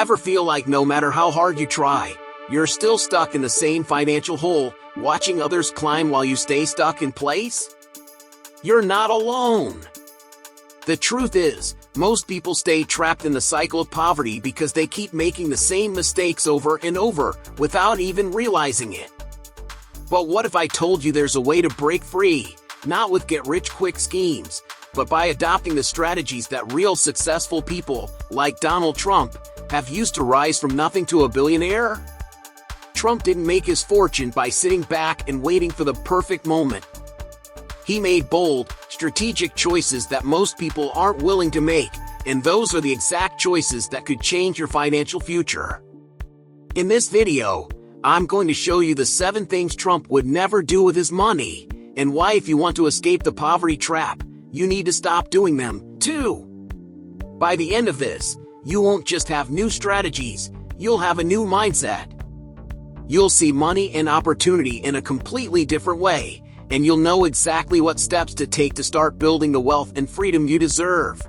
Ever feel like no matter how hard you try, you're still stuck in the same financial hole, watching others climb while you stay stuck in place? You're not alone. The truth is, most people stay trapped in the cycle of poverty because they keep making the same mistakes over and over without even realizing it. But what if I told you there's a way to break free, not with get-rich-quick schemes, but by adopting the strategies that real successful people, like Donald Trump, have used to rise from nothing to a billionaire? Trump didn't make his fortune by sitting back and waiting for the perfect moment. He made bold, strategic choices that most people aren't willing to make, and those are the exact choices that could change your financial future. In this video, I'm going to show you the 7 things Trump would never do with his money, and why if you want to escape the poverty trap, you need to stop doing them, too. By the end of this, you won't just have new strategies, you'll have a new mindset. You'll see money and opportunity in a completely different way, and you'll know exactly what steps to take to start building the wealth and freedom you deserve.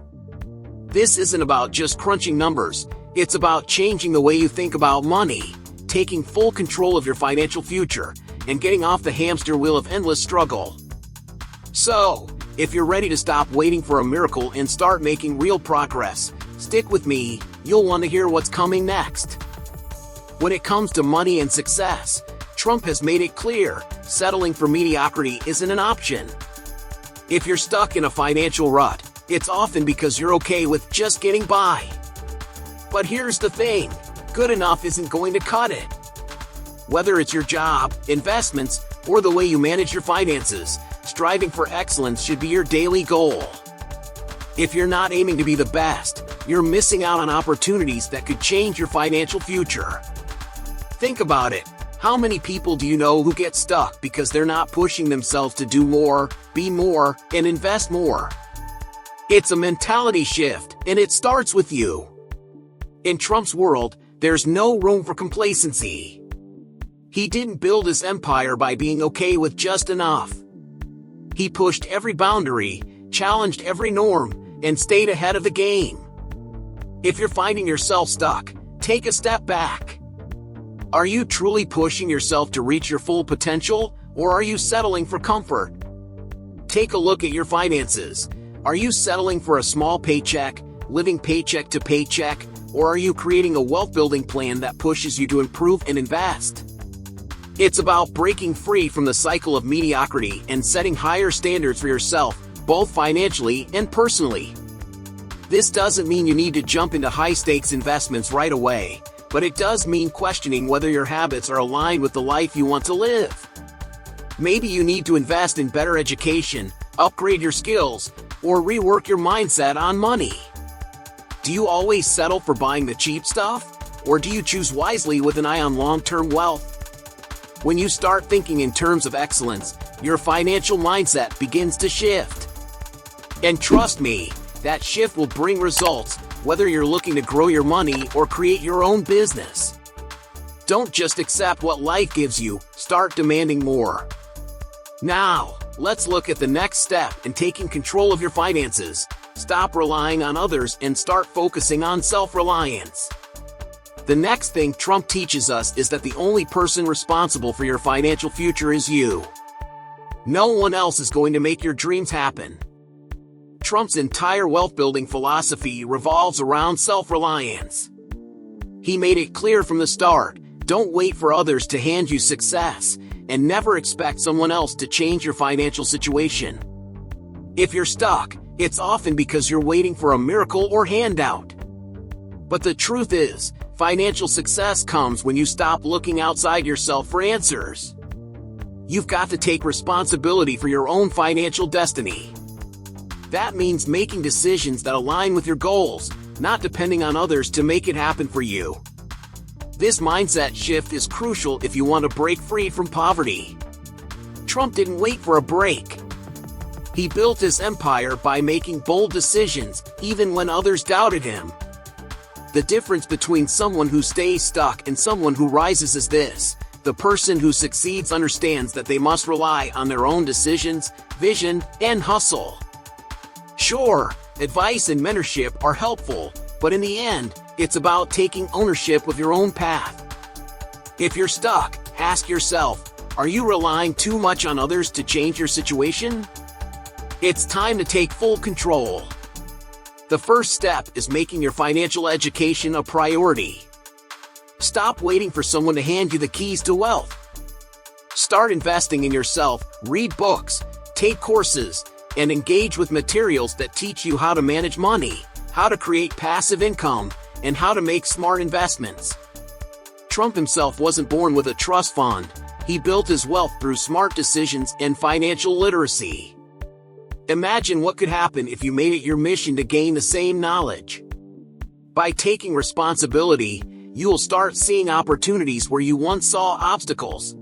This isn't about just crunching numbers, it's about changing the way you think about money, taking full control of your financial future, and getting off the hamster wheel of endless struggle. So, if you're ready to stop waiting for a miracle and start making real progress, stick with me, you'll want to hear what's coming next. When it comes to money and success, Trump has made it clear, settling for mediocrity isn't an option. If you're stuck in a financial rut, it's often because you're okay with just getting by. But here's the thing, good enough isn't going to cut it. Whether it's your job, investments, or the way you manage your finances, striving for excellence should be your daily goal. If you're not aiming to be the best, you're missing out on opportunities that could change your financial future. Think about it. How many people do you know who get stuck because they're not pushing themselves to do more, be more, and invest more? It's a mentality shift, and it starts with you. In Trump's world, there's no room for complacency. He didn't build his empire by being okay with just enough. He pushed every boundary, challenged every norm, and stayed ahead of the game. If you're finding yourself stuck, take a step back. Are you truly pushing yourself to reach your full potential, or are you settling for comfort? Take a look at your finances. Are you settling for a small paycheck, living paycheck to paycheck, or are you creating a wealth-building plan that pushes you to improve and invest? It's about breaking free from the cycle of mediocrity and setting higher standards for yourself, both financially and personally. This doesn't mean you need to jump into high-stakes investments right away, but it does mean questioning whether your habits are aligned with the life you want to live. Maybe you need to invest in better education, upgrade your skills, or rework your mindset on money. Do you always settle for buying the cheap stuff, or do you choose wisely with an eye on long-term wealth? When you start thinking in terms of excellence, your financial mindset begins to shift. And trust me, that shift will bring results, whether you're looking to grow your money or create your own business. Don't just accept what life gives you, start demanding more. Now, let's look at the next step in taking control of your finances. Stop relying on others and start focusing on self-reliance. The next thing Trump teaches us is that the only person responsible for your financial future is you. No one else is going to make your dreams happen. Trump's entire wealth-building philosophy revolves around self-reliance. He made it clear from the start, don't wait for others to hand you success, and never expect someone else to change your financial situation. If you're stuck, it's often because you're waiting for a miracle or handout. But the truth is, financial success comes when you stop looking outside yourself for answers. You've got to take responsibility for your own financial destiny. That means making decisions that align with your goals, not depending on others to make it happen for you. This mindset shift is crucial if you want to break free from poverty. Trump didn't wait for a break. He built his empire by making bold decisions, even when others doubted him. The difference between someone who stays stuck and someone who rises is this: the person who succeeds understands that they must rely on their own decisions, vision, and hustle. Sure, advice and mentorship are helpful, But in the end, it's about taking ownership of your own path. If you're stuck, ask yourself, are you relying too much on others to change your situation? It's time to take full control. The first step is making your financial education a priority. Stop waiting for someone to hand you the keys to wealth. Start investing in yourself, read books, take courses, and engage with materials that teach you how to manage money, how to create passive income, and how to make smart investments. Trump himself wasn't born with a trust fund. He built his wealth through smart decisions and financial literacy. Imagine what could happen if you made it your mission to gain the same knowledge. By taking responsibility, you will start seeing opportunities where you once saw obstacles.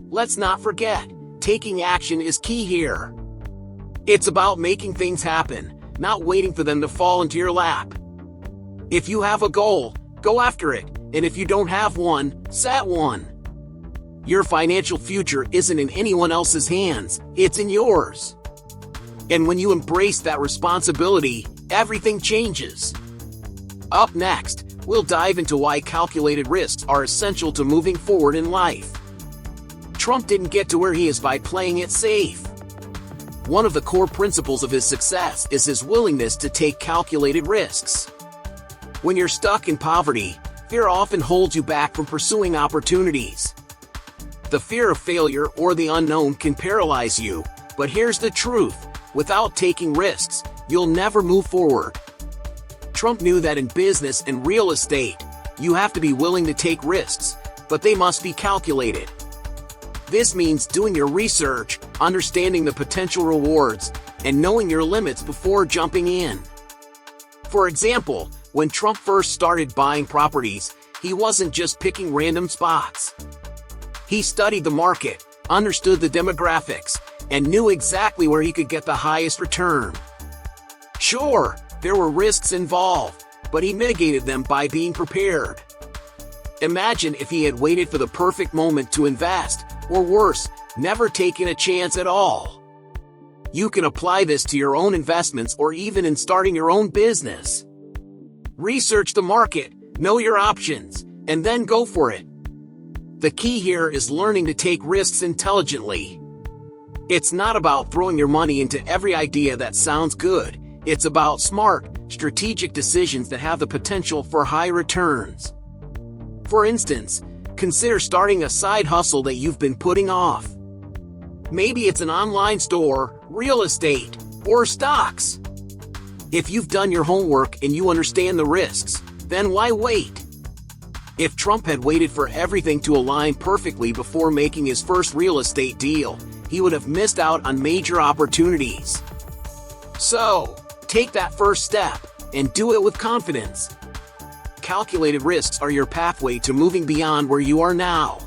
Let's not forget, taking action is key here. It's about making things happen, not waiting for them to fall into your lap. If you have a goal, go after it, and if you don't have one, set one. Your financial future isn't in anyone else's hands, it's in yours. And when you embrace that responsibility, everything changes. Up next, we'll dive into why calculated risks are essential to moving forward in life. Trump didn't get to where he is by playing it safe. One of the core principles of his success is his willingness to take calculated risks. When you're stuck in poverty, fear often holds you back from pursuing opportunities. The fear of failure or the unknown can paralyze you, but here's the truth. Without taking risks, you'll never move forward. Trump knew that in business and real estate, you have to be willing to take risks, but they must be calculated. This means doing your research, understanding the potential rewards, and knowing your limits before jumping in. For example, when Trump first started buying properties, he wasn't just picking random spots. He studied the market, understood the demographics, and knew exactly where he could get the highest return. Sure, there were risks involved, but he mitigated them by being prepared. Imagine if he had waited for the perfect moment to invest, or worse, never taken a chance at all. You can apply this to your own investments or even in starting your own business. Research the market, know your options, and then go for it. The key here is learning to take risks intelligently. It's not about throwing your money into every idea that sounds good. It's about smart, strategic decisions that have the potential for high returns. For instance, consider starting a side hustle that you've been putting off. Maybe it's an online store, real estate, or stocks. If you've done your homework and you understand the risks, then why wait? If Trump had waited for everything to align perfectly before making his first real estate deal, he would have missed out on major opportunities. So, take that first step, and do it with confidence. Calculated risks are your pathway to moving beyond where you are now.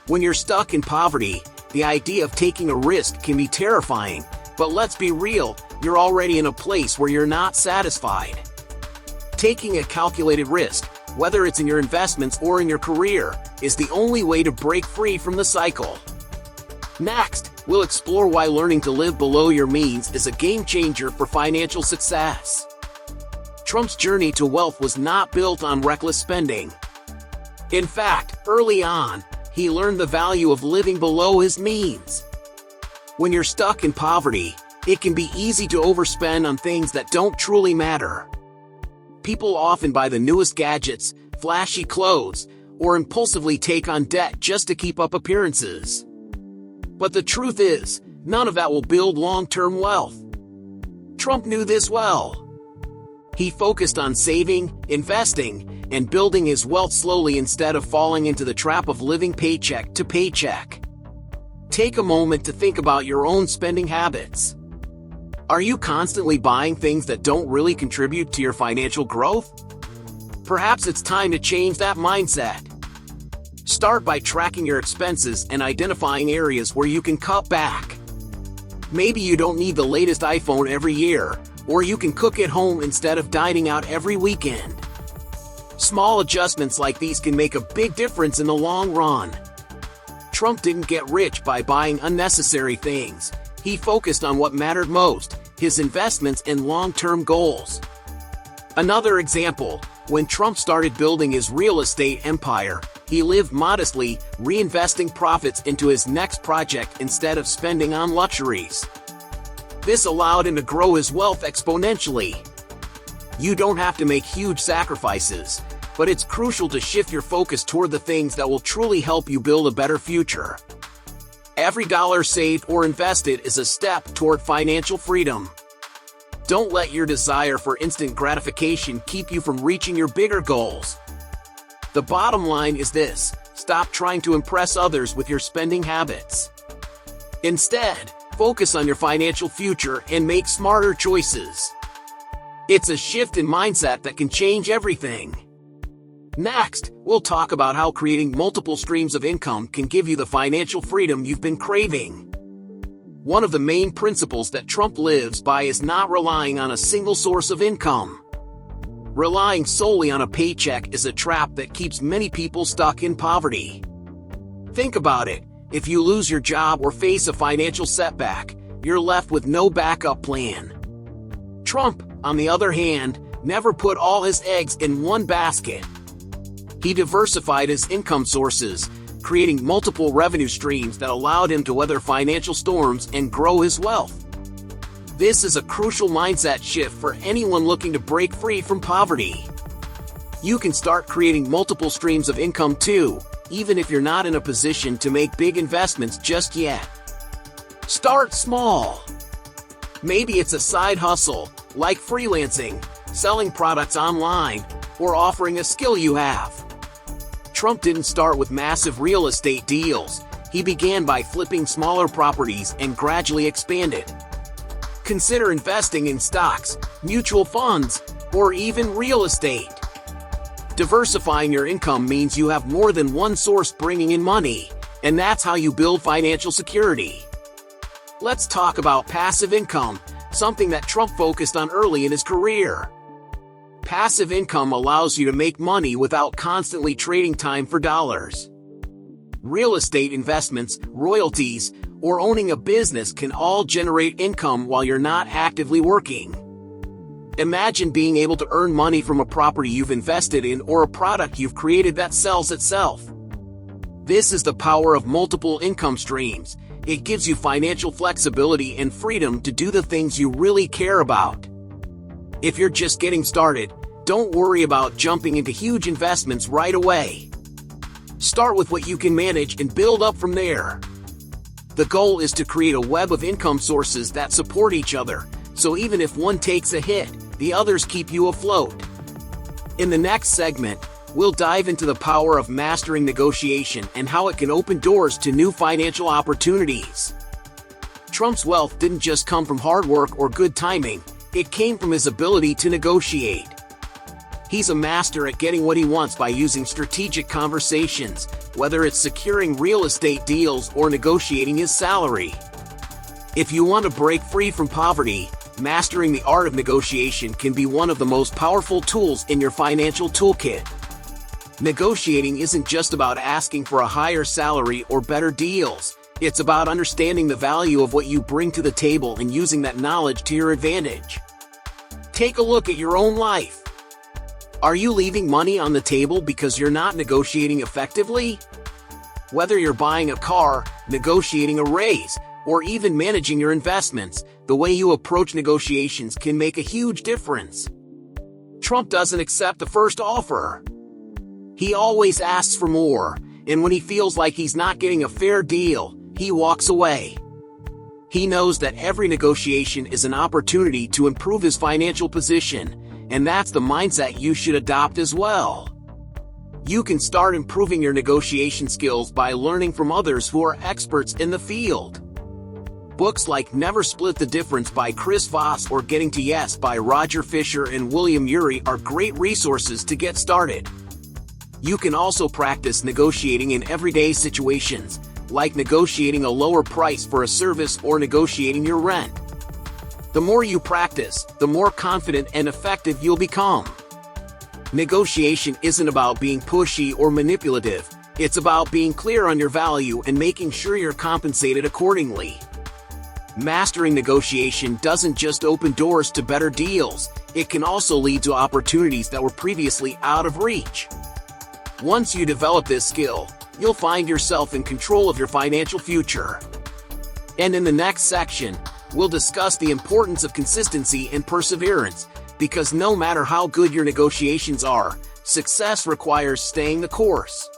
When you're stuck in poverty, the idea of taking a risk can be terrifying, but let's be real, you're already in a place where you're not satisfied. Taking a calculated risk, whether it's in your investments or in your career, is the only way to break free from the cycle. Next, we'll explore why learning to live below your means is a game changer for financial success. Trump's journey to wealth was not built on reckless spending. In fact, early on, he learned the value of living below his means. When you're stuck in poverty, it can be easy to overspend on things that don't truly matter. People often buy the newest gadgets, flashy clothes, or impulsively take on debt just to keep up appearances. But the truth is, none of that will build long-term wealth. Trump knew this well. He focused on saving, investing, and building his wealth slowly instead of falling into the trap of living paycheck to paycheck. Take a moment to think about your own spending habits. Are you constantly buying things that don't really contribute to your financial growth? Perhaps it's time to change that mindset. Start by tracking your expenses and identifying areas where you can cut back. Maybe you don't need the latest iPhone every year, or you can cook at home instead of dining out every weekend. Small adjustments like these can make a big difference in the long run. Trump didn't get rich by buying unnecessary things. He focused on what mattered most, his investments and long-term goals. Another example, when Trump started building his real estate empire, he lived modestly, reinvesting profits into his next project instead of spending on luxuries. This allowed him to grow his wealth exponentially. You don't have to make huge sacrifices, but it's crucial to shift your focus toward the things that will truly help you build a better future. Every dollar saved or invested is a step toward financial freedom. Don't let your desire for instant gratification keep you from reaching your bigger goals. The bottom line is this: stop trying to impress others with your spending habits. Instead, focus on your financial future and make smarter choices. It's a shift in mindset that can change everything. Next, we'll talk about how creating multiple streams of income can give you the financial freedom you've been craving. One of the main principles that Trump lives by is not relying on a single source of income. Relying solely on a paycheck is a trap that keeps many people stuck in poverty. Think about it. If you lose your job or face a financial setback, you're left with no backup plan. Trump, on the other hand, never put all his eggs in one basket. He diversified his income sources, creating multiple revenue streams that allowed him to weather financial storms and grow his wealth. This is a crucial mindset shift for anyone looking to break free from poverty. You can start creating multiple streams of income too, even if you're not in a position to make big investments just yet. Start small. Maybe it's a side hustle, like freelancing, selling products online, or offering a skill you have. Trump didn't start with massive real estate deals. He began by flipping smaller properties and gradually expanded. Consider investing in stocks, mutual funds, or even real estate. Diversifying your income means you have more than one source bringing in money, and that's how you build financial security. Let's talk about passive income, something that Trump focused on early in his career. Passive income allows you to make money without constantly trading time for dollars. Real estate investments, royalties, or owning a business can all generate income while you're not actively working. Imagine being able to earn money from a property you've invested in or a product you've created that sells itself. This is the power of multiple income streams. It gives you financial flexibility and freedom to do the things you really care about. If you're just getting started, don't worry about jumping into huge investments right away. Start with what you can manage and build up from there. The goal is to create a web of income sources that support each other, so even if one takes a hit, the others keep you afloat. In the next segment, we'll dive into the power of mastering negotiation and how it can open doors to new financial opportunities. Trump's wealth didn't just come from hard work or good timing. It came from his ability to negotiate. He's a master at getting what he wants by using strategic conversations, whether it's securing real estate deals or negotiating his salary. If you want to break free from poverty, mastering the art of negotiation can be one of the most powerful tools in your financial toolkit. Negotiating isn't just about asking for a higher salary or better deals. It's about understanding the value of what you bring to the table and using that knowledge to your advantage. Take a look at your own life. Are you leaving money on the table because you're not negotiating effectively? Whether you're buying a car, negotiating a raise, or even managing your investments, the way you approach negotiations can make a huge difference. Trump doesn't accept the first offer. He always asks for more, and when he feels like he's not getting a fair deal, he walks away. He knows that every negotiation is an opportunity to improve his financial position, and that's the mindset you should adopt as well. You can start improving your negotiation skills by learning from others who are experts in the field. Books like Never Split the Difference by Chris Voss or Getting to Yes by Roger Fisher and William Ury are great resources to get started. You can also practice negotiating in everyday situations, like negotiating a lower price for a service or negotiating your rent. The more you practice, the more confident and effective you'll become. Negotiation isn't about being pushy or manipulative. It's about being clear on your value and making sure you're compensated accordingly. Mastering negotiation doesn't just open doors to better deals, it can also lead to opportunities that were previously out of reach. Once you develop this skill, you'll find yourself in control of your financial future. And in the next section, we'll discuss the importance of consistency and perseverance, because no matter how good your negotiations are, success requires staying the course.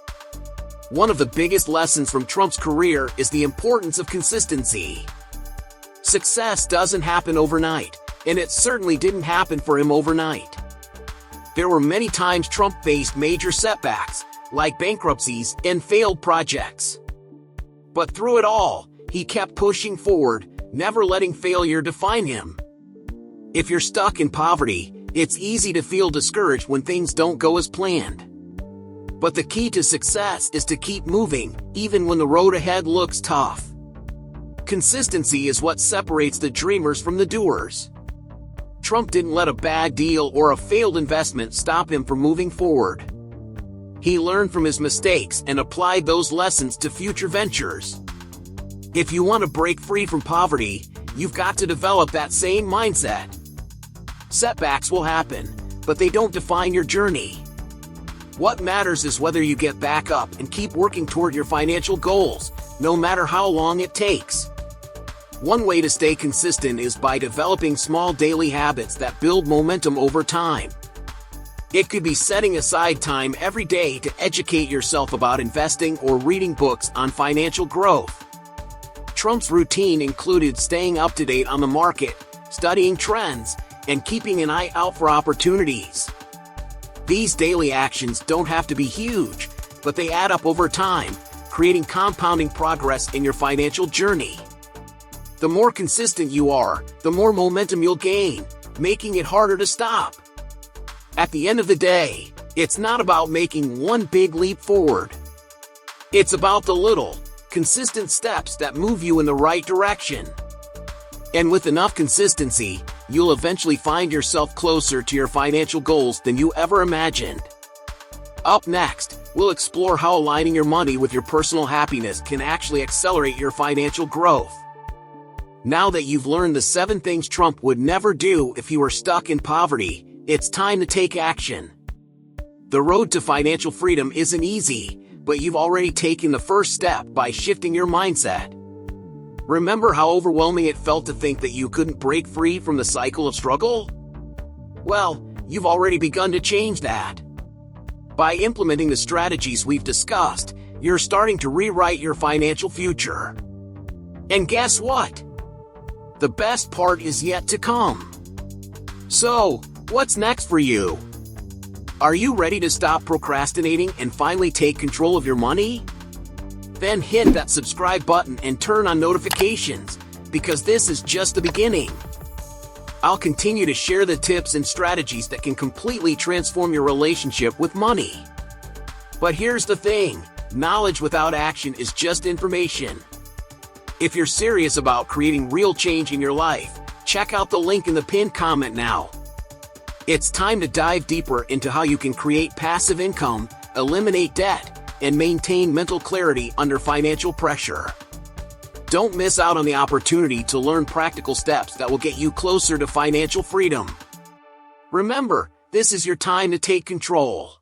One of the biggest lessons from Trump's career is the importance of consistency. Success doesn't happen overnight, and it certainly didn't happen for him overnight. There were many times Trump faced major setbacks, like bankruptcies and failed projects. But through it all, he kept pushing forward, never letting failure define him. If you're stuck in poverty, it's easy to feel discouraged when things don't go as planned. But the key to success is to keep moving, even when the road ahead looks tough. Consistency is what separates the dreamers from the doers. Trump didn't let a bad deal or a failed investment stop him from moving forward. He learned from his mistakes and applied those lessons to future ventures. If you want to break free from poverty, you've got to develop that same mindset. Setbacks will happen, but they don't define your journey. What matters is whether you get back up and keep working toward your financial goals, no matter how long it takes. One way to stay consistent is by developing small daily habits that build momentum over time. It could be setting aside time every day to educate yourself about investing or reading books on financial growth. Trump's routine included staying up to date on the market, studying trends, and keeping an eye out for opportunities. These daily actions don't have to be huge, but they add up over time, creating compounding progress in your financial journey. The more consistent you are, the more momentum you'll gain, making it harder to stop. At the end of the day, it's not about making one big leap forward. It's about the little, consistent steps that move you in the right direction. And with enough consistency, you'll eventually find yourself closer to your financial goals than you ever imagined. Up next, we'll explore how aligning your money with your personal happiness can actually accelerate your financial growth. Now that you've learned the 7 things Trump would never do if he were stuck in poverty, it's time to take action. The road to financial freedom isn't easy, but you've already taken the first step by shifting your mindset. Remember how overwhelming it felt to think that you couldn't break free from the cycle of struggle? Well, you've already begun to change that. By implementing the strategies we've discussed, you're starting to rewrite your financial future. And guess what? The best part is yet to come. So, what's next for you? Are you ready to stop procrastinating and finally take control of your money? Then hit that subscribe button and turn on notifications, because this is just the beginning. I'll continue to share the tips and strategies that can completely transform your relationship with money. But here's the thing, knowledge without action is just information. If you're serious about creating real change in your life, check out the link in the pinned comment now. It's time to dive deeper into how you can create passive income, eliminate debt, and maintain mental clarity under financial pressure. Don't miss out on the opportunity to learn practical steps that will get you closer to financial freedom. Remember, this is your time to take control.